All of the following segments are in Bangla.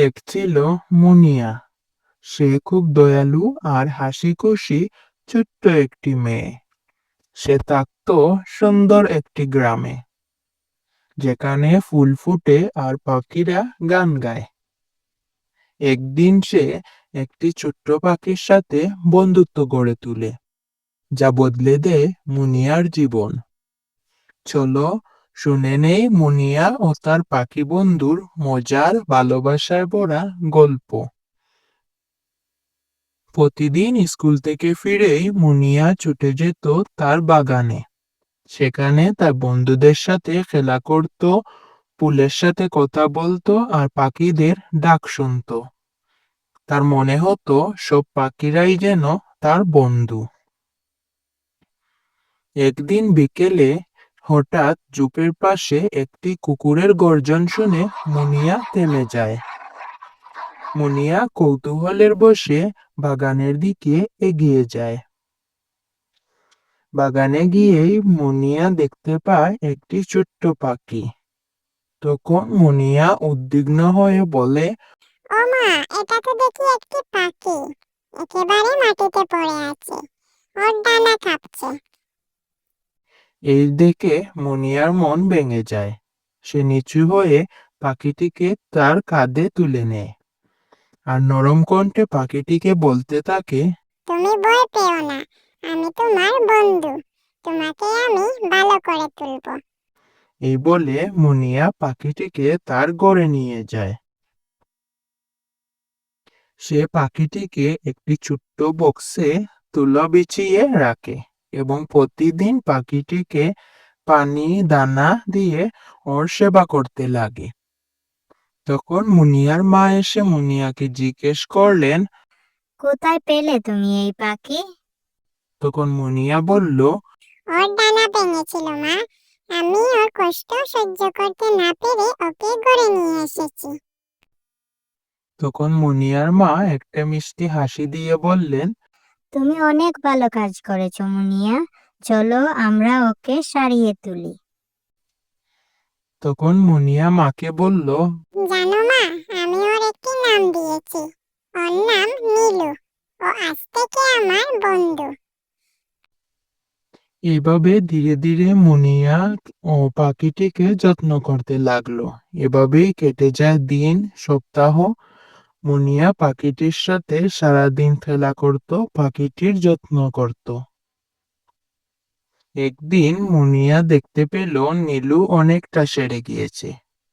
এক ছিল মুনিয়া। সে খুব দয়ালু আর হাসি খুশি ছোট্ট একটি মেয়ে। সে থাকত সুন্দর একটি গ্রামে, যেখানে ফুল ফুটে আর পাখিরা গান গায়। একদিন সে একটি ছোট্ট পাখির সাথে বন্ধুত্ব গড়ে তোলে, যা বদলে দেয় মুনিয়ার জীবন। চলো শুনে নেই মুনিয়া ও তার পাখি বন্ধুর মজার ভালোবাসায় ভরা গল্প। প্রতিদিন স্কুল থেকে ফিরেই মুনিয়া ছুটে যেত তার বাগানে। সেখানে তার বন্ধুদের সাথে খেলা করত, ফুলের সাথে কথা বলতো আর পাখিদের ডাক শুনতো। তার মনে হতো সব পাখিরাই যেন তার বন্ধু। একদিন বিকেলে হঠাৎ ঝোপের পাশে একটি কুকুরের গর্জন শুনে মুনিয়া থেমে যায়। মুনিয়া কৌতূহলের বশে বাগানের দিকে এগিয়ে যায়। বাগানে গিয়েই মুনিয়া দেখতে পায় একটি ছোট্ট পাখি। তখন মুনিয়া উদ্বিগ্ন হয়ে বলে, ও মা, এটা তো দেখি একটি পাখি, একেবারে মাটিতে পড়ে আছে, ওর ডানা কাঁপছে। এই দেখে মুনিয়ার মন ভেঙে যায়। সে নিচু হয়ে পাখিটিকে তার কাঁধে তুলে নেয় আর নরম কণ্ঠে পাখিটিকে বলতে থাকে, তুমি ভয় পেও না, আমি তোমার বন্ধু, তোমাকে আমি ভালো করে তুলবো। এই বলে মুনিয়া পাখিটিকে তার ঘরে নিয়ে যায়। সে পাখিটিকে একটি ছোট্ট বক্সে তুলো বিছিয়ে রাখে এবং প্রতিদিন পাখিটিকে পানি দানা দিয়ে ওর সেবা করতে লাগে। তখন মুনিয়ার মা এসে মুনিয়াকে জিজ্ঞেস করলেন। কোথায় পেলে তুমি এই পাখি? তখন মুনিয়া বলল, ওর ডানা ভেঙেছিল মা, আমি ওর কষ্ট সহ্য করতে না পেরে ওকে ঘরে নিয়ে এসেছি। তখন মুনিয়ার মা একটা মিষ্টি হাসি দিয়ে বললেন, তুমি অনেক ভালো কাজ করেছো মুনিয়া, চলো আমরা ওকে সারিয়ে তুলি। তখন মুনিয়া মাকে বলল, জানো মা, আমি ওর একটি নাম দিয়েছি, ওর নাম নীলু। ও আজ থেকে আমার বন্ধু। এভাবে ধীরে ধীরে মুনিয়া ও পাখিটিকে যত্ন করতে লাগলো। এভাবেই কেটে যায় দিন, সপ্তাহ। মুনিয়া পাখিটির সাথে সারাদিন খেলা করত, পাখিটির যত্ন করত। একদিন মুনিয়া দেখতে পেল নীলু অনেকটা সেরে গিয়েছে।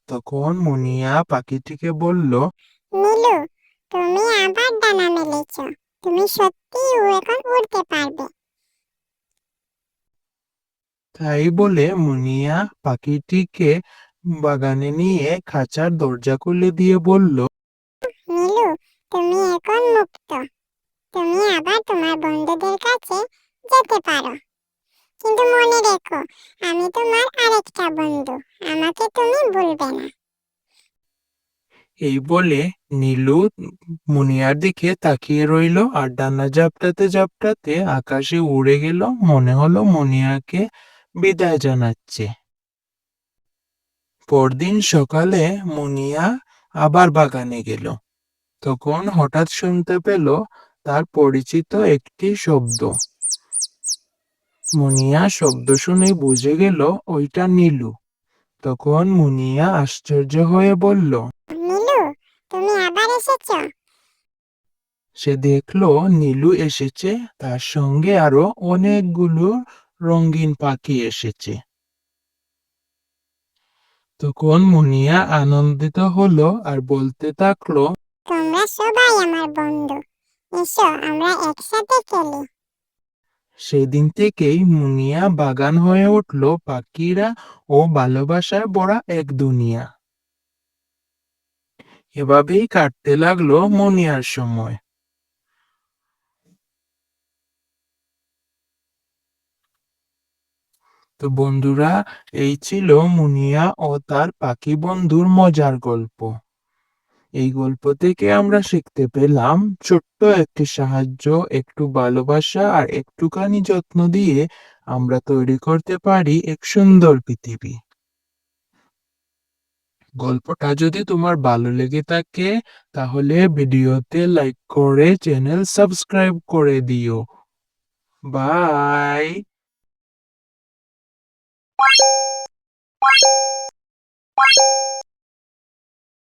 তখন মুনিয়া পাখিটিকে বলল, নীলু, তুমি আবার ডানা মেলেছ, তুমি সত্যিই এখন উড়তে পারবে। তাই বলে মুনিয়া পাখিটিকে বাগানে নিয়ে খাঁচার দরজা খুলে দিয়ে বলল, নীলু, তুমি এখন মুক্ত, তুমি আবার তোমার বন্ধুদের কাছে যেতে পারো। কিন্তু মনে রেখো, আমি তোমার আরেকটা বন্ধু, আমাকে তুমি ভুলবে না। এই বলে নীলু মুনিয়ার দিকে তাকিয়ে রইল আর ডানা ঝাপটাতে ঝাপটাতে আকাশে উড়ে গেল। মনে হলো মুনিয়াকে বিদায় জানাচ্ছে। পরদিন সকালে মুনিয়া আবার বাগানে গেল। তখন হঠাৎ শুনতে পেল তার পরিচিত একটি শব্দ। মুনিয়া শব্দ শুনে বুঝে গেল ওইটা নীলু। তখন মুনিয়া আশ্চর্য হয়ে বলল, নীলু, তুমি আবার এসেছো। সে দেখলো নীলু এসেছে, তার সঙ্গে আরো অনেকগুলো রঙিন পাখি এসেছে। তখন মুনিয়া আনন্দিত হলো আর বলতে থাকলো, তোমরা সবাই আমার বন্ধু, এসো আমরা একসাথে খেলি। সেদিন থেকেই মুনিয়া বাগান হয়ে উঠল পাখিরা ও ভালোবাসায় ভরা এক দুনিয়া। এভাবেই কাটতে লাগলো মুনিয়ার সময়। তো বন্ধুরা, এই ছিল মুনিয়া ও তার পাখি বন্ধুর মজার গল্প। এই গল্প থেকে আমরা শিখতে পেলাম ছোট্ট একটি সাহায্য, একটু ভালোবাসা আর একটুখানি যত্ন দিয়ে আমরা তৈরি করতে পারি এক সুন্দর পৃথিবী। গল্পটা যদি তোমার ভালো লেগে থাকে তাহলে ভিডিওতে লাইক করে চ্যানেল সাবস্ক্রাইব করে দিও। বাই।